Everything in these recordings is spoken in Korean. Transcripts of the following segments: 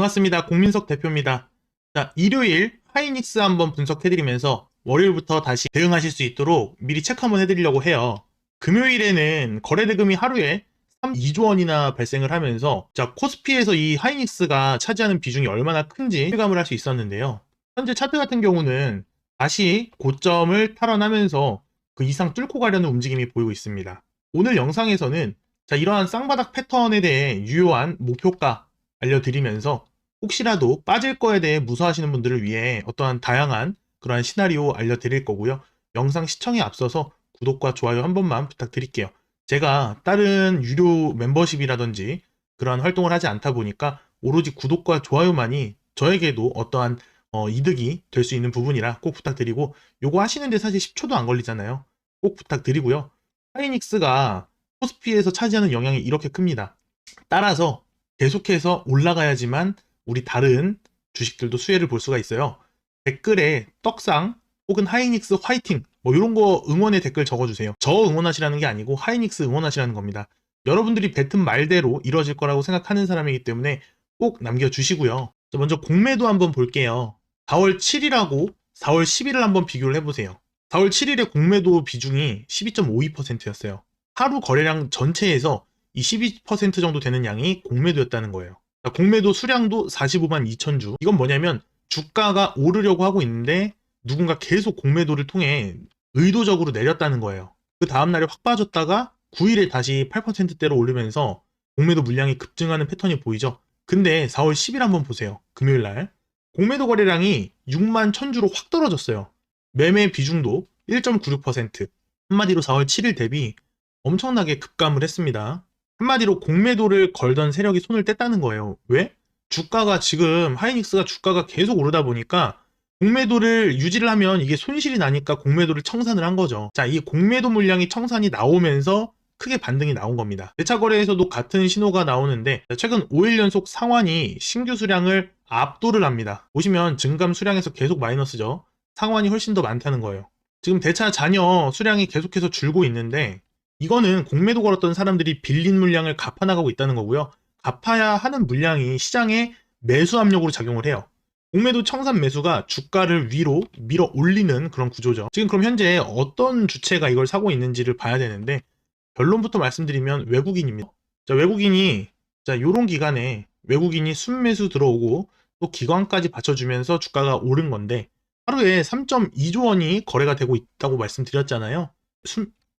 반갑습니다. 공민석 대표입니다. 자, 일요일 하이닉스 한번 분석해드리면서 월요일부터 다시 대응하실 수 있도록 미리 체크 한번 해드리려고 해요. 금요일에는 거래대금이 하루에 2조 원이나 발생을 하면서 자, 코스피에서 이 하이닉스가 차지하는 비중이 얼마나 큰지 실감을 할 수 있었는데요. 현재 차트 같은 경우는 다시 고점을 탈환하면서 그 이상 뚫고 가려는 움직임이 보이고 있습니다. 오늘 영상에서는 자, 이러한 쌍바닥 패턴에 대해 유효한 목표가 알려드리면서 혹시라도 빠질 거에 대해 무서워하시는 분들을 위해 어떠한 다양한 그러한 시나리오 알려드릴 거고요. 영상 시청에 앞서서 구독과 좋아요 한 번만 부탁드릴게요. 제가 다른 유료 멤버십이라든지 그러한 활동을 하지 않다 보니까 오로지 구독과 좋아요만이 저에게도 어떠한 이득이 될 수 있는 부분이라 꼭 부탁드리고, 요거 하시는데 사실 10초도 안 걸리잖아요. 꼭 부탁드리고요. 하이닉스가 코스피에서 차지하는 영향이 이렇게 큽니다. 따라서 계속해서 올라가야지만 우리 다른 주식들도 수혜를 볼 수가 있어요. 댓글에 떡상 혹은 하이닉스 화이팅 뭐 이런 거 응원의 댓글 적어주세요. 저 응원하시라는 게 아니고 하이닉스 응원하시라는 겁니다. 여러분들이 뱉은 말대로 이루어질 거라고 생각하는 사람이기 때문에 꼭 남겨주시고요. 먼저 공매도 한번 볼게요. 4월 7일하고 4월 10일을 한번 비교를 해보세요. 4월 7일에 공매도 비중이 12.52%였어요. 하루 거래량 전체에서 이 12% 정도 되는 양이 공매도였다는 거예요. 공매도 수량도 45만 2천 주. 이건 뭐냐면 주가가 오르려고 하고 있는데 누군가 계속 공매도를 통해 의도적으로 내렸다는 거예요. 그 다음날에 확 빠졌다가 9일에 다시 8%대로 오르면서 공매도 물량이 급증하는 패턴이 보이죠. 근데 4월 10일 한번 보세요. 금요일날 공매도 거래량이 6만 1000주로 확 떨어졌어요. 매매 비중도 1.96%. 한마디로 4월 7일 대비 엄청나게 급감을 했습니다. 한마디로 공매도를 걸던 세력이 손을 뗐다는 거예요. 왜? 주가가 지금 하이닉스가 주가가 계속 오르다 보니까 공매도를 유지를 하면 이게 손실이 나니까 공매도를 청산을 한 거죠. 자, 이 공매도 물량이 청산이 나오면서 크게 반등이 나온 겁니다. 대차 거래에서도 같은 신호가 나오는데 최근 5일 연속 상환이 신규 수량을 압도를 합니다. 보시면 증감 수량에서 계속 마이너스죠. 상환이 훨씬 더 많다는 거예요. 지금 대차 잔여 수량이 계속해서 줄고 있는데 이거는 공매도 걸었던 사람들이 빌린 물량을 갚아나가고 있다는 거고요. 갚아야 하는 물량이 시장에 매수 압력으로 작용을 해요. 공매도 청산 매수가 주가를 위로 밀어 올리는 그런 구조죠. 지금 그럼 현재 어떤 주체가 이걸 사고 있는지를 봐야 되는데 결론부터 말씀드리면 외국인입니다. 자, 외국인이 요런 기간에 외국인이 순매수 들어오고 또 기관까지 받쳐주면서 주가가 오른 건데 하루에 3.2조 원이 거래가 되고 있다고 말씀드렸잖아요.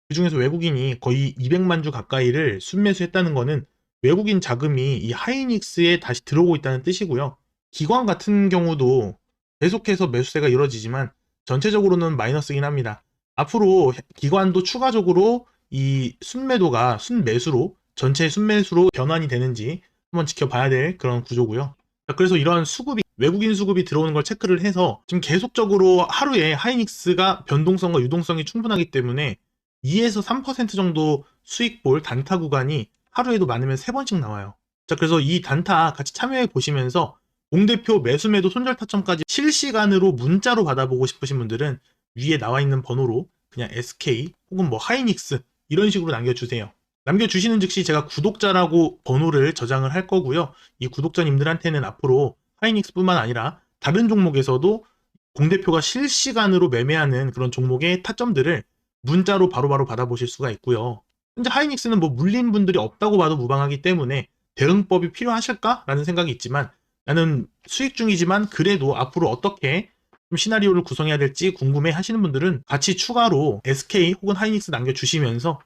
그 중에서 외국인이 거의 200만 주 가까이를 순매수했다는 거는 외국인 자금이 이 하이닉스에 다시 들어오고 있다는 뜻이고요. 기관 같은 경우도 계속해서 매수세가 이루어지지만 전체적으로는 마이너스긴 합니다. 앞으로 기관도 추가적으로 이 순매도가 순매수로 전체 순매수로 변환이 되는지 한번 지켜봐야 될 그런 구조고요. 그래서 이런 수급이 외국인 수급이 들어오는 걸 체크를 해서 지금 계속적으로 하루에 하이닉스가 변동성과 유동성이 충분하기 때문에 2에서 3% 정도 수익 볼 단타 구간이 하루에도 많으면 3번씩 나와요. 자, 그래서 이 단타 같이 참여해 보시면서 공대표 매수매도 손절 타점까지 실시간으로 문자로 받아보고 싶으신 분들은 위에 나와 있는 번호로 그냥 SK 혹은 뭐 하이닉스 이런 식으로 남겨주세요. 남겨주시는 즉시 제가 구독자라고 번호를 저장을 할 거고요. 이 구독자님들한테는 앞으로 하이닉스뿐만 아니라 다른 종목에서도 공대표가 실시간으로 매매하는 그런 종목의 타점들을 문자로 바로바로 받아보실 수가 있고요. 현재 하이닉스는 뭐 물린 분들이 없다고 봐도 무방하기 때문에 대응법이 필요하실까라는 생각이 있지만 나는 수익 중이지만 그래도 앞으로 어떻게 좀 시나리오를 구성해야 될지 궁금해 하시는 분들은 같이 추가로 SK 혹은 하이닉스 남겨주시면서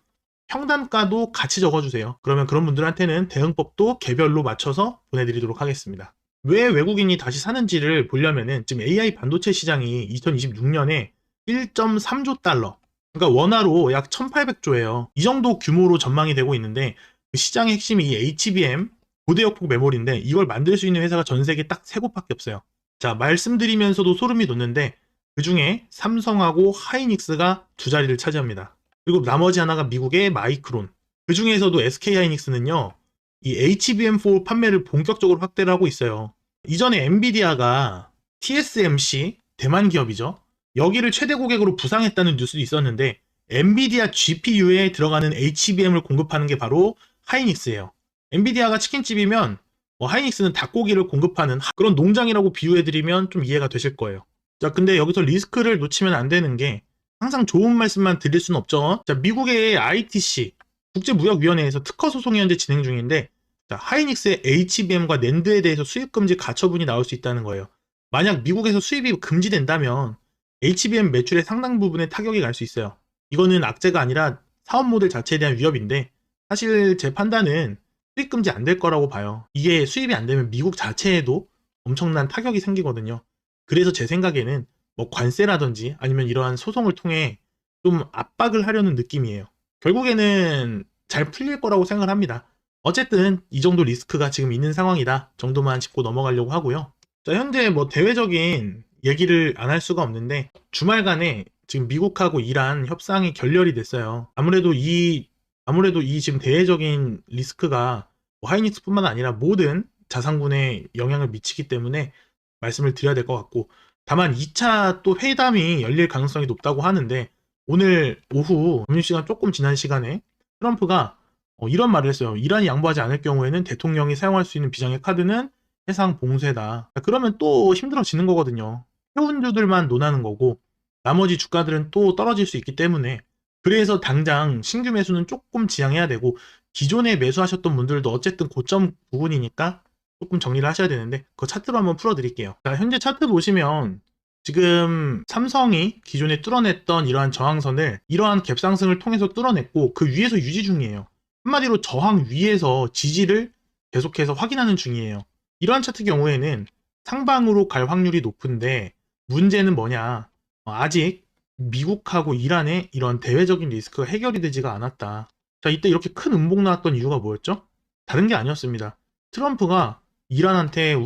평단가도 같이 적어주세요. 그러면 그런 분들한테는 대응법도 개별로 맞춰서 보내드리도록 하겠습니다. 왜 외국인이 다시 사는지를 보려면은 지금 AI 반도체 시장이 2026년에 1.3조 달러 그러니까 원화로 약 1800조예요. 이 정도 규모로 전망이 되고 있는데 그 시장의 핵심이 이 HBM 고대역폭 메모리인데 이걸 만들 수 있는 회사가 전 세계에 딱 3곳밖에 없어요. 자, 말씀드리면서도 소름이 돋는데 그 중에 삼성하고 하이닉스가 두 자리를 차지합니다. 그리고 나머지 하나가 미국의 마이크론. 그 중에서도 SK 하이닉스는요, 이 HBM4 판매를 본격적으로 확대를 하고 있어요. 이전에 엔비디아가 TSMC, 대만 기업이죠. 여기를 최대 고객으로 부상했다는 뉴스도 있었는데 엔비디아 GPU에 들어가는 HBM을 공급하는 게 바로 하이닉스예요. 엔비디아가 치킨집이면 하이닉스는 닭고기를 공급하는 그런 농장이라고 비유해드리면 좀 이해가 되실 거예요. 자, 근데 여기서 리스크를 놓치면 안 되는 게 항상 좋은 말씀만 드릴 수는 없죠. 자, 미국의 ITC 국제무역위원회에서 특허 소송이 현재 진행 중인데, 자, 하이닉스의 HBM과 낸드에 대해서 수입 금지 가처분이 나올 수 있다는 거예요. 만약 미국에서 수입이 금지된다면 HBM 매출의 상당 부분에 타격이 갈 수 있어요. 이거는 악재가 아니라 사업 모델 자체에 대한 위협인데, 사실 제 판단은 수입 금지 안 될 거라고 봐요. 이게 수입이 안 되면 미국 자체에도 엄청난 타격이 생기거든요. 그래서 제 생각에는 뭐 관세라든지 아니면 이러한 소송을 통해 좀 압박을 하려는 느낌이에요. 결국에는 잘 풀릴 거라고 생각을 합니다. 어쨌든 이 정도 리스크가 지금 있는 상황이다 정도만 짚고 넘어가려고 하고요. 자, 현재 뭐 대외적인 얘기를 안 할 수가 없는데, 주말간에 지금 미국하고 이란 협상이 결렬이 됐어요. 아무래도 이 지금 대외적인 리스크가 뭐 하이닉스뿐만 아니라 모든 자산군에 영향을 미치기 때문에 말씀을 드려야 될 것 같고, 다만 2차 또 회담이 열릴 가능성이 높다고 하는데, 오늘 오후 점심시간 조금 지난 시간에 트럼프가 이런 말을 했어요. 이란이 양보하지 않을 경우에는 대통령이 사용할 수 있는 비장의 카드는 해상 봉쇄다. 그러면 또 힘들어지는 거거든요. 해운주들만 논하는 거고 나머지 주가들은 또 떨어질 수 있기 때문에, 그래서 당장 신규 매수는 조금 지양해야 되고, 기존에 매수하셨던 분들도 어쨌든 고점 부분이니까 조금 정리를 하셔야 되는데, 그 차트로 한번 풀어드릴게요. 자, 현재 차트 보시면 지금 삼성이 기존에 뚫어냈던 이러한 저항선을 이러한 갭상승을 통해서 뚫어냈고 그 위에서 유지 중이에요. 한마디로 저항 위에서 지지를 계속해서 확인하는 중이에요. 이러한 차트 경우에는 상방으로 갈 확률이 높은데, 문제는 뭐냐, 아직 미국하고 이란의 이런 대외적인 리스크가 해결이 되지가 않았다. 자, 이때 이렇게 큰 음봉 나왔던 이유가 뭐였죠? 다른 게 아니었습니다. 트럼프가 이란한테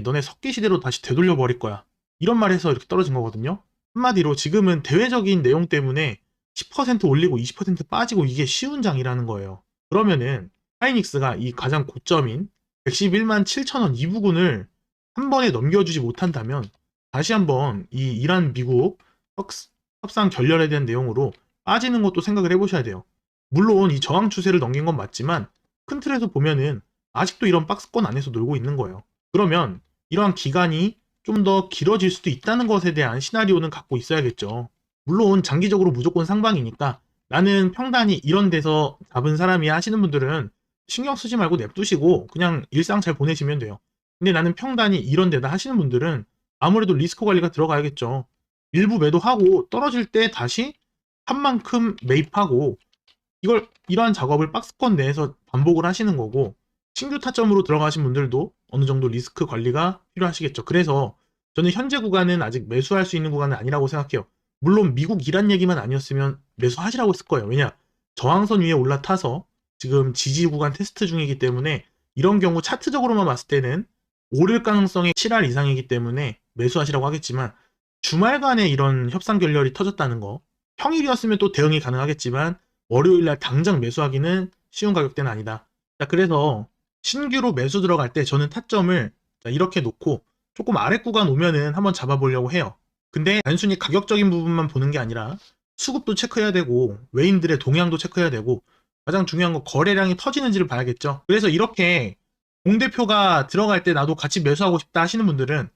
너네 석기 시대로 다시 되돌려 버릴 거야, 이런 말 해서 이렇게 떨어진 거거든요. 한마디로 지금은 대외적인 내용 때문에 10% 올리고 20% 빠지고 이게 쉬운 장이라는 거예요. 그러면은 하이닉스가 이 가장 고점인 111만 7천원 이 부분을 한 번에 넘겨주지 못한다면 다시 한번 이 이란 미국 협상 결렬에 대한 내용으로 빠지는 것도 생각을 해보셔야 돼요. 물론 이 저항 추세를 넘긴 건 맞지만 큰 틀에서 보면은 아직도 이런 박스권 안에서 놀고 있는 거예요. 그러면 이러한 기간이 좀 더 길어질 수도 있다는 것에 대한 시나리오는 갖고 있어야겠죠. 물론 장기적으로 무조건 상방이니까 나는 평단이 이런 데서 잡은 사람이야 하시는 분들은 신경 쓰지 말고 냅두시고 그냥 일상 잘 보내시면 돼요. 근데 나는 평단이 이런 데다 하시는 분들은 아무래도 리스크 관리가 들어가야겠죠. 일부 매도하고 떨어질 때 다시 한 만큼 매입하고, 이러한 작업을 박스권 내에서 반복을 하시는 거고, 신규 타점으로 들어가신 분들도 어느 정도 리스크 관리가 필요하시겠죠. 그래서 저는 현재 구간은 아직 매수할 수 있는 구간은 아니라고 생각해요. 물론 미국 이란 얘기만 아니었으면 매수하시라고 했을 거예요. 왜냐, 저항선 위에 올라타서 지금 지지 구간 테스트 중이기 때문에 이런 경우 차트적으로만 봤을 때는 오를 가능성이 7할 이상이기 때문에 매수하시라고 하겠지만, 주말간에 이런 협상 결렬이 터졌다는 거, 평일이었으면 또 대응이 가능하겠지만 월요일날 당장 매수하기는 쉬운 가격대는 아니다. 자, 그래서 신규로 매수 들어갈 때 저는 타점을 이렇게 놓고 조금 아래 구간 오면은 한번 잡아보려고 해요. 근데 단순히 가격적인 부분만 보는 게 아니라 수급도 체크해야 되고 외인들의 동향도 체크해야 되고, 가장 중요한 건 거래량이 터지는지를 봐야겠죠. 그래서 이렇게 공대표가 들어갈 때 나도 같이 매수하고 싶다 하시는 분들은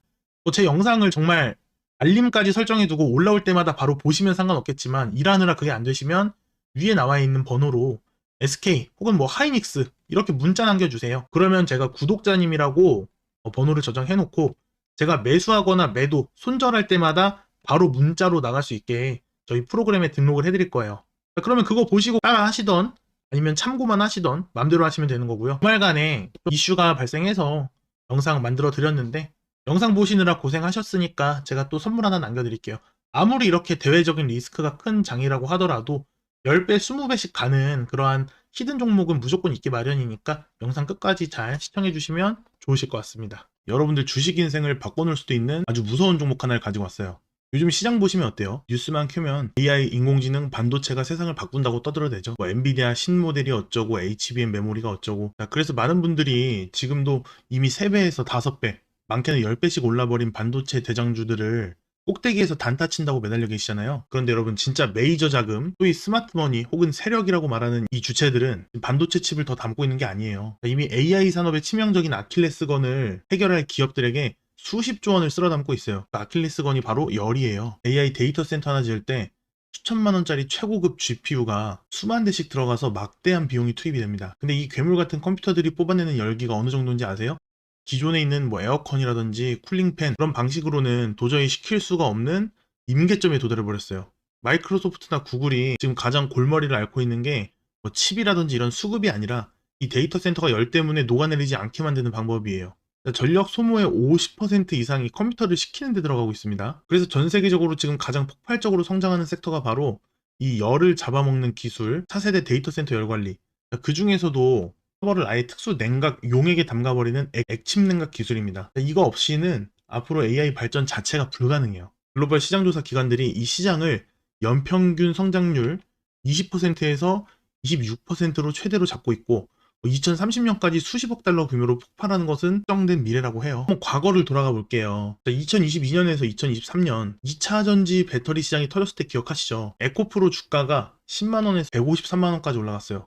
제 영상을 정말 알림까지 설정해두고 올라올 때마다 바로 보시면 상관없겠지만, 일하느라 그게 안 되시면 위에 나와 있는 번호로 SK 혹은 뭐 하이닉스 이렇게 문자 남겨주세요. 그러면 제가 구독자님이라고 번호를 저장해놓고 제가 매수하거나 매도, 손절할 때마다 바로 문자로 나갈 수 있게 저희 프로그램에 등록을 해드릴 거예요. 그러면 그거 보시고 따라 하시던 아니면 참고만 하시던 마음대로 하시면 되는 거고요. 주말간에 이슈가 발생해서 영상 만들어 드렸는데, 영상 보시느라 고생하셨으니까 제가 또 선물 하나 남겨드릴게요. 아무리 이렇게 대외적인 리스크가 큰 장이라고 하더라도 10배, 20배씩 가는 그러한 히든 종목은 무조건 있기 마련이니까 영상 끝까지 잘 시청해주시면 좋으실 것 같습니다. 여러분들 주식 인생을 바꿔놓을 수도 있는 아주 무서운 종목 하나를 가지고 왔어요. 요즘 시장 보시면 어때요? 뉴스만 켜면 AI, 인공지능, 반도체가 세상을 바꾼다고 떠들어대죠. 뭐 엔비디아 신모델이 어쩌고 HBM 메모리가 어쩌고. 그래서 많은 분들이 지금도 이미 3배에서 5배, 많게는 10배씩 올라버린 반도체 대장주들을 꼭대기에서 단타 친다고 매달려 계시잖아요. 그런데 여러분 진짜 메이저 자금, 소위 스마트머니 혹은 세력이라고 말하는 이 주체들은 반도체 칩을 더 담고 있는 게 아니에요. 이미 AI 산업의 치명적인 아킬레스건을 해결할 기업들에게 수십조 원을 쓸어 담고 있어요. 그 아킬레스건이 바로 열이에요. AI 데이터 센터 하나 지을 때 수천만 원짜리 최고급 GPU가 수만 대씩 들어가서 막대한 비용이 투입이 됩니다. 근데 이 괴물 같은 컴퓨터들이 뽑아내는 열기가 어느 정도인지 아세요? 기존에 있는 뭐 에어컨이라든지 쿨링팬 그런 방식으로는 도저히 시킬 수가 없는 임계점에 도달해 버렸어요. 마이크로소프트나 구글이 지금 가장 골머리를 앓고 있는 게 뭐 칩이라든지 이런 수급이 아니라 이 데이터 센터가 열 때문에 녹아내리지 않게 만드는 방법이에요. 전력 소모의 50% 이상이 컴퓨터를 식히는 데 들어가고 있습니다. 그래서 전 세계적으로 지금 가장 폭발적으로 성장하는 섹터가 바로 이 열을 잡아먹는 기술, 차세대 데이터 센터 열 관리. 그 중에서도 서버를 아예 특수 냉각 용액에 담가버리는 액침 냉각 기술입니다. 이거 없이는 앞으로 AI 발전 자체가 불가능해요. 글로벌 시장조사 기관들이 이 시장을 연평균 성장률 20%에서 26%로 최대로 잡고 있고 2030년까지 수십억 달러 규모로 폭발하는 것은 확정된 미래라고 해요. 한번 과거를 돌아가 볼게요. 2022년에서 2023년 2차 전지 배터리 시장이 터졌을 때 기억하시죠? 에코프로 주가가 10만원에서 153만원까지 올라갔어요.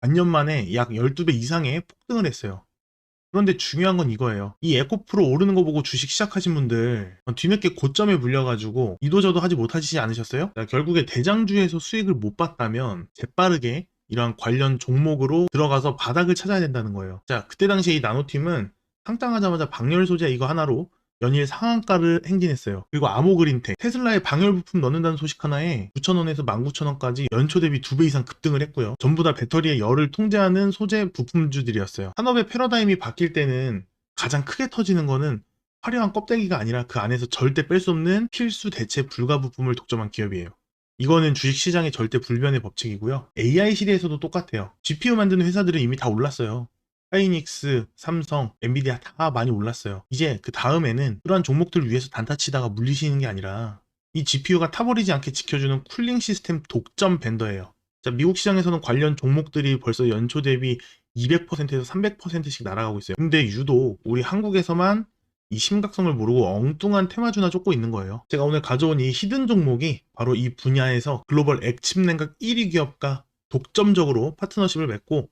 반년 만에 약 12배 이상의 폭등을 했어요. 그런데 중요한 건 이거예요. 이 에코프로 오르는 거 보고 주식 시작하신 분들 뒤늦게 고점에 물려가지고 이도저도 하지 못하시지 않으셨어요? 결국에 대장주에서 수익을 못 봤다면 재빠르게 이러한 관련 종목으로 들어가서 바닥을 찾아야 된다는 거예요. 자, 그때 당시에 이 나노팀은 상장하자마자 방열 소재 이거 하나로 연일 상한가를 행진했어요. 그리고 아모그린텍, 테슬라에 방열 부품 넣는다는 소식 하나에 9,000원에서 19,000원까지 연초 대비 2배 이상 급등을 했고요. 전부 다 배터리의 열을 통제하는 소재 부품주들이었어요. 산업의 패러다임이 바뀔 때는 가장 크게 터지는 거는 화려한 껍데기가 아니라 그 안에서 절대 뺄 수 없는 필수 대체 불가 부품을 독점한 기업이에요. 이거는 주식시장의 절대 불변의 법칙이고요. AI 시대에서도 똑같아요. GPU 만드는 회사들은 이미 다 올랐어요. 하이닉스, 삼성, 엔비디아 다 많이 올랐어요. 이제 그 다음에는 그러한 종목들 위해서 단타치다가 물리시는 게 아니라 이 GPU가 타버리지 않게 지켜주는 쿨링 시스템 독점 벤더예요. 자, 미국 시장에서는 관련 종목들이 벌써 연초 대비 200%에서 300%씩 날아가고 있어요. 근데 유독 우리 한국에서만 이 심각성을 모르고 엉뚱한 테마주나 쫓고 있는 거예요. 제가 오늘 가져온 이 히든 종목이 바로 이 분야에서 글로벌 액침 냉각 1위 기업과 독점적으로 파트너십을 맺고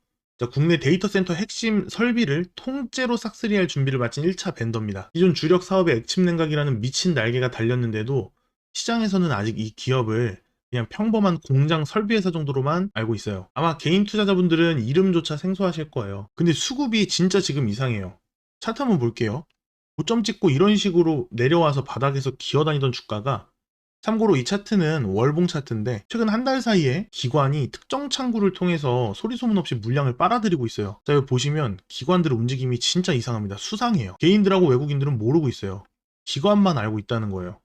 국내 데이터 센터 핵심 설비를 통째로 싹쓸이할 준비를 마친 1차 벤더입니다. 기존 주력 사업에 액침 냉각이라는 미친 날개가 달렸는데도 시장에서는 아직 이 기업을 그냥 평범한 공장 설비회사 정도로만 알고 있어요. 아마 개인 투자자분들은 이름조차 생소하실 거예요. 근데 수급이 진짜 지금 이상해요. 차트 한번 볼게요. 고점 찍고 이런 식으로 내려와서 바닥에서 기어다니던 주가가, 참고로 이 차트는 월봉 차트인데 최근 한 달 사이에 기관이 특정 창구를 통해서 소리 소문 없이 물량을 빨아들이고 있어요. 자, 여기 보시면 기관들의 움직임이 진짜 이상합니다. 수상해요. 개인들하고 외국인들은 모르고 있어요. 기관만 알고 있다는 거예요.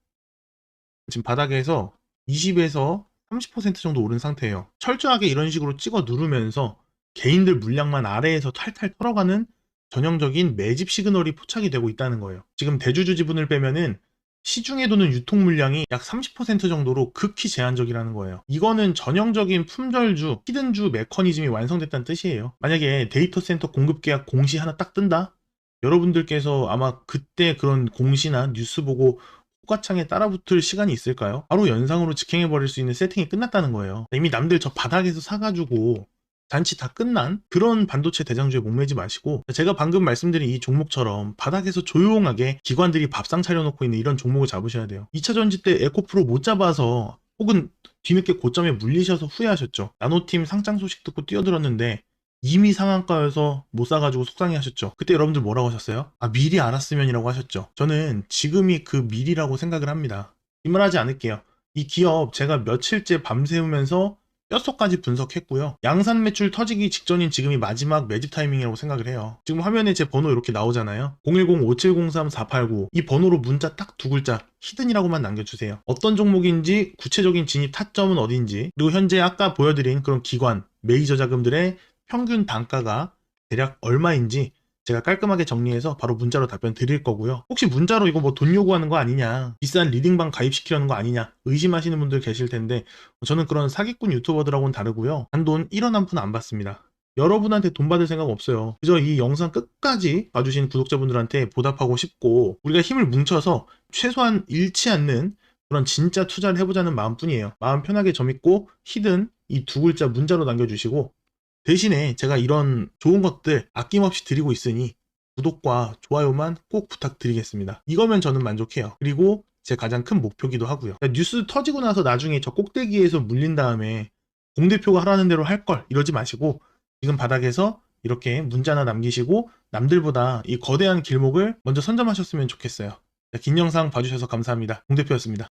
지금 바닥에서 20에서 30% 정도 오른 상태예요. 철저하게 이런 식으로 찍어 누르면서 개인들 물량만 아래에서 탈탈 털어가는 전형적인 매집 시그널이 포착이 되고 있다는 거예요. 지금 대주주 지분을 빼면은 시중에 도는 유통 물량이 약 30% 정도로 극히 제한적이라는 거예요. 이거는 전형적인 품절주, 히든주 메커니즘이 완성됐다는 뜻이에요. 만약에 데이터 센터 공급 계약 공시 하나 딱 뜬다? 여러분들께서 아마 그때 그런 공시나 뉴스 보고 호가창에 따라붙을 시간이 있을까요? 바로 연상으로 직행해버릴 수 있는 세팅이 끝났다는 거예요. 이미 남들 저 바닥에서 사가지고 잔치 다 끝난 그런 반도체 대장주에 목매지 마시고, 제가 방금 말씀드린 이 종목처럼 바닥에서 조용하게 기관들이 밥상 차려놓고 있는 이런 종목을 잡으셔야 돼요. 2차 전지 때 에코프로 못 잡아서 혹은 뒤늦게 고점에 물리셔서 후회하셨죠. 나노팀 상장 소식 듣고 뛰어들었는데 이미 상한가여서 못 사가지고 속상해 하셨죠. 그때 여러분들 뭐라고 하셨어요? 아, 미리 알았으면 이라고 하셨죠. 저는 지금이 그 미리라고 생각을 합니다. 이 말 하지 않을게요. 이 기업 제가 며칠째 밤새우면서 뼛속까지 분석했고요. 양산 매출 터지기 직전인 지금이 마지막 매집 타이밍이라고 생각을 해요. 지금 화면에 제 번호 이렇게 나오잖아요. 010-5703-489 이 번호로 문자 딱 두 글자 히든이라고만 남겨주세요. 어떤 종목인지, 구체적인 진입 타점은 어딘지, 그리고 현재 아까 보여드린 그런 기관, 메이저 자금들의 평균 단가가 대략 얼마인지 제가 깔끔하게 정리해서 바로 문자로 답변 드릴 거고요. 혹시 문자로 이거 뭐 돈 요구하는 거 아니냐, 비싼 리딩방 가입시키려는 거 아니냐 의심하시는 분들 계실 텐데, 저는 그런 사기꾼 유튜버들하고는 다르고요. 단돈 1원 한 푼 안 받습니다. 여러분한테 돈 받을 생각 없어요. 그저 이 영상 끝까지 봐주신 구독자분들한테 보답하고 싶고, 우리가 힘을 뭉쳐서 최소한 잃지 않는 그런 진짜 투자를 해보자는 마음뿐이에요. 마음 편하게 점있고 히든 이 두 글자 문자로 남겨주시고, 대신에 제가 이런 좋은 것들 아낌없이 드리고 있으니 구독과 좋아요만 꼭 부탁드리겠습니다. 이거면 저는 만족해요. 그리고 제 가장 큰 목표기도 하고요. 뉴스 터지고 나서 나중에 저 꼭대기에서 물린 다음에 공대표가 하라는 대로 할 걸 이러지 마시고, 지금 바닥에서 이렇게 문자나 남기시고 남들보다 이 거대한 길목을 먼저 선점하셨으면 좋겠어요. 긴 영상 봐주셔서 감사합니다. 공대표였습니다.